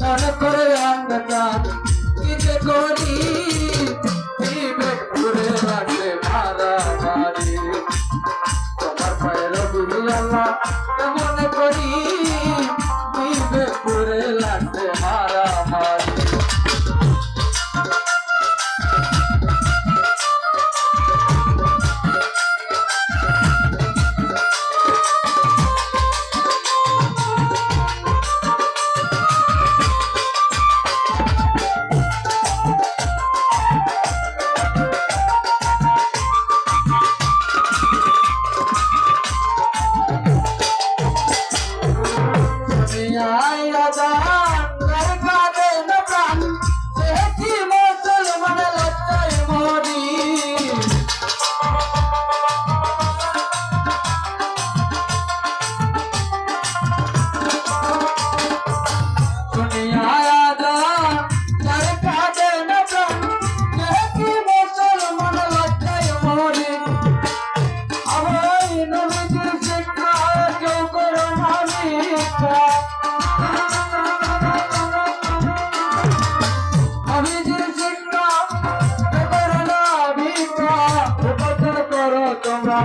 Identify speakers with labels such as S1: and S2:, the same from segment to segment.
S1: মনে করে অন্ধকার কি যে করি বিবেক ঘুরে লাগলে মারামারি তোমার পায়ের বিলি আল্লাহ মনে করি বিবেক ঘুরে লাগলে মারামারি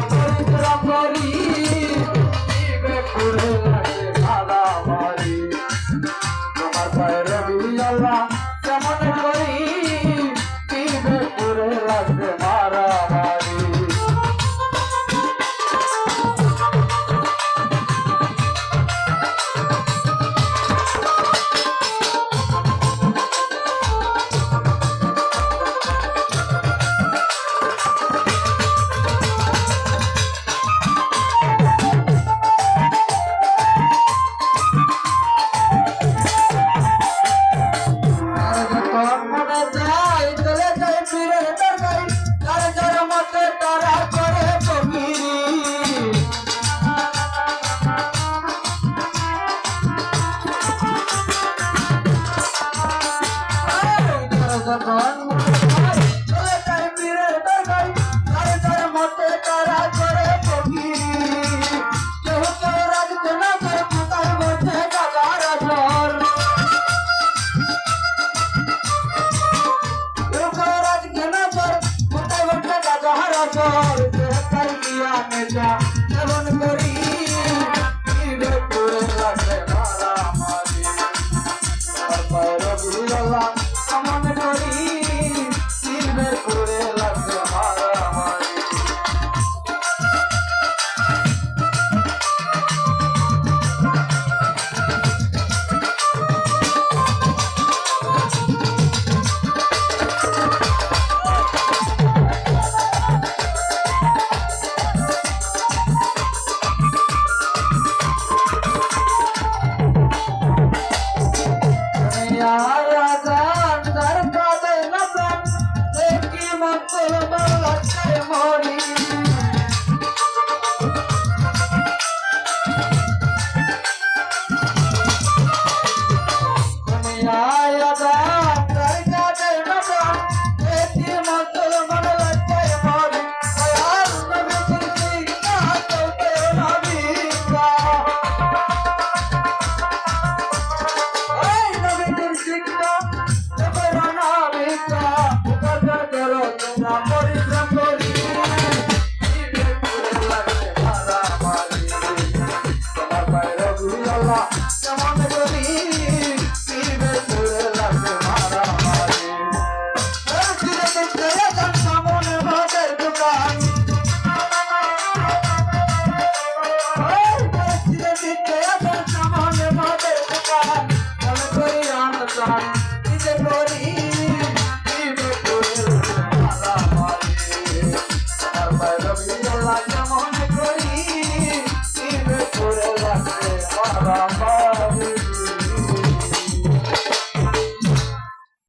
S1: পরিশ্রম করি বিবেক ঘুরে লাগে মারামারি তোমার পায়ের বিলি আল্লাহ কেমন করি বিবেক ঘুরে লাগবে মারামারি যেমন করি বিবেক ঘুরে লাগে মারামারি তোমার পায়ের বিলি আল্লাহ কেমন করি বিবেক ঘুরে লাগে মারামারি Yeah.